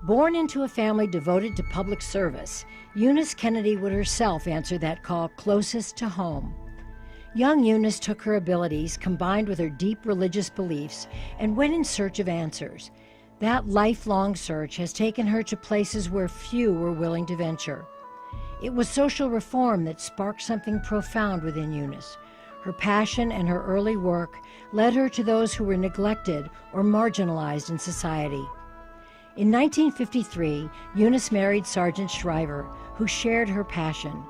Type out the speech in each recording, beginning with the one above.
Born into a family devoted to public service, Eunice Kennedy would herself answer that call closest to home. Young Eunice took her abilities, combined with her deep religious beliefs, and went in search of answers. That lifelong search has taken her to places where few were willing to venture. It was social reform that sparked something profound within Eunice. Her passion and her early work led her to those who were neglected or marginalized in society. In 1953, Eunice married Sergeant Shriver, who shared her passion.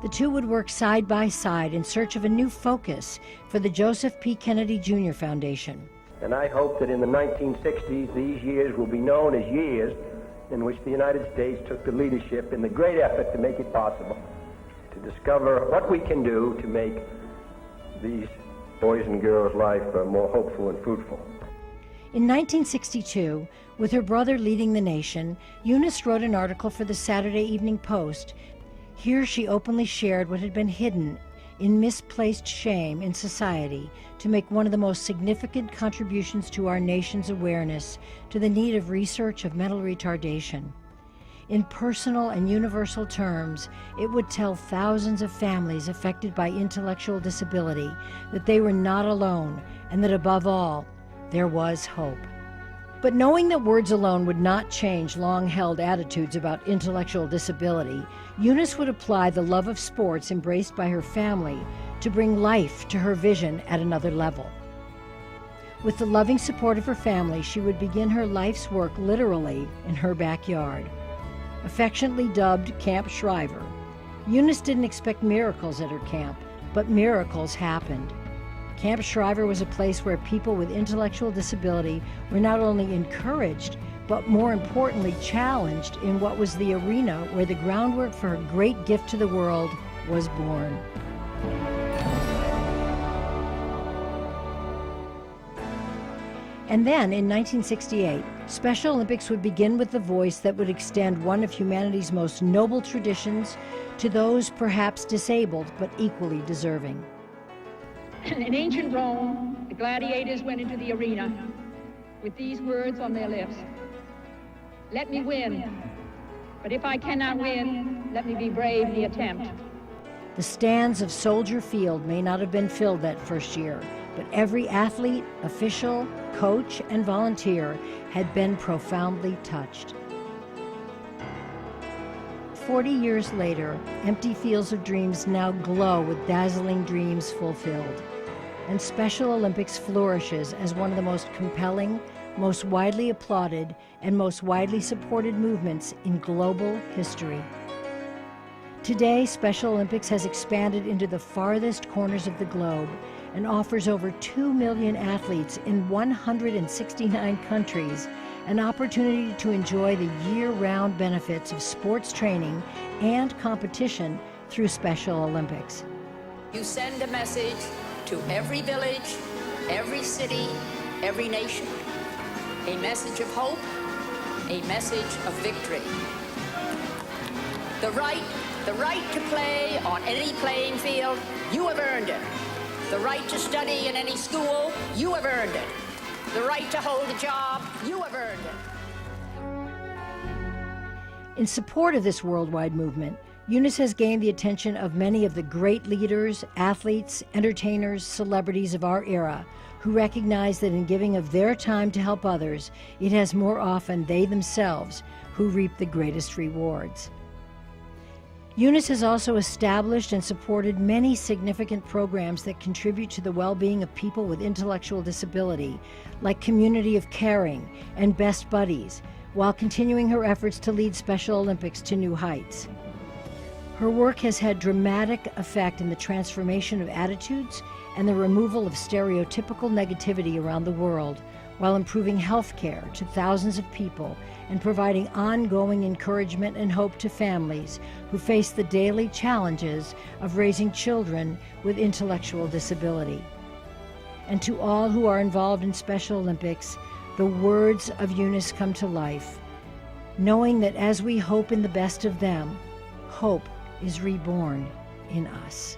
The two would work side by side in search of a new focus for the Joseph P. Kennedy Jr. Foundation. And I hope that in the 1960s, these years will be known as years in which the United States took the leadership in the great effort to make it possible to discover what we can do to make these boys' and girls' life more hopeful and fruitful. In 1962, with her brother leading the nation, Eunice wrote an article for the Saturday Evening Post. Here she openly shared what had been hidden in misplaced shame in society to make one of the most significant contributions to our nation's awareness to the need of research of mental retardation. In personal and universal terms, it would tell thousands of families affected by intellectual disability that they were not alone and that above all, there was hope. But knowing that words alone would not change long-held attitudes about intellectual disability, Eunice would apply the love of sports embraced by her family to bring life to her vision at another level. With the loving support of her family, she would begin her life's work literally in her backyard. Affectionately dubbed Camp Shriver, Eunice didn't expect miracles at her camp, but miracles happened. Camp Shriver was a place where people with intellectual disability were not only encouraged, but more importantly challenged in what was the arena where the groundwork for her great gift to the world was born. And then, in 1968, Special Olympics would begin with the voice that would extend one of humanity's most noble traditions to those perhaps disabled but equally deserving. In ancient Rome, the gladiators went into the arena with these words on their lips: "Let me win, but if I cannot win, let me be brave in the attempt." The stands of Soldier Field may not have been filled that first year, but every athlete, official, coach, and volunteer had been profoundly touched. 40 years later, empty fields of dreams now glow with dazzling dreams fulfilled. And Special Olympics flourishes as one of the most compelling, most widely applauded, and most widely supported movements in global history. Today, Special Olympics has expanded into the farthest corners of the globe and offers over 2 million athletes in 169 countries an opportunity to enjoy the year-round benefits of sports training and competition through Special Olympics. You send a message to every village, every city, every nation. A message of hope, a message of victory. The right to play on any playing field, you have earned it. The right to study in any school, you have earned it. The right to hold a job, you have earned it. In support of this worldwide movement, Eunice has gained the attention of many of the great leaders, athletes, entertainers, celebrities of our era who recognize that in giving of their time to help others, it has more often they themselves who reap the greatest rewards. Eunice has also established and supported many significant programs that contribute to the well-being of people with intellectual disability, like Community of Caring and Best Buddies, while continuing her efforts to lead Special Olympics to new heights. Her work has had dramatic effect in the transformation of attitudes and the removal of stereotypical negativity around the world, while improving health care to thousands of people and providing ongoing encouragement and hope to families who face the daily challenges of raising children with intellectual disability. And to all who are involved in Special Olympics, the words of Eunice come to life, knowing that as we hope in the best of them, hope is reborn in us.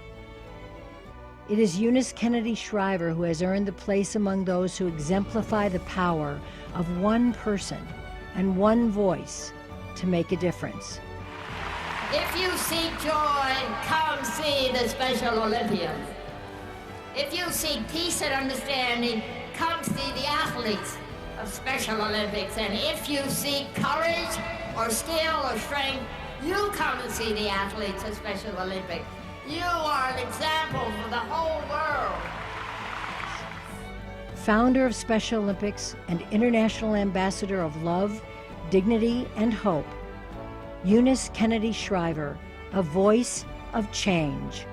It is Eunice Kennedy Shriver who has earned the place among those who exemplify the power of one person and one voice to make a difference. If you seek joy, come see the Special Olympians. If you seek peace and understanding, come see the athletes of Special Olympics. And if you seek courage or skill or strength, you come and see the athletes of Special Olympics. You are an example for the whole world. Founder of Special Olympics and International Ambassador of Love, Dignity, and Hope, Eunice Kennedy Shriver, a voice of change.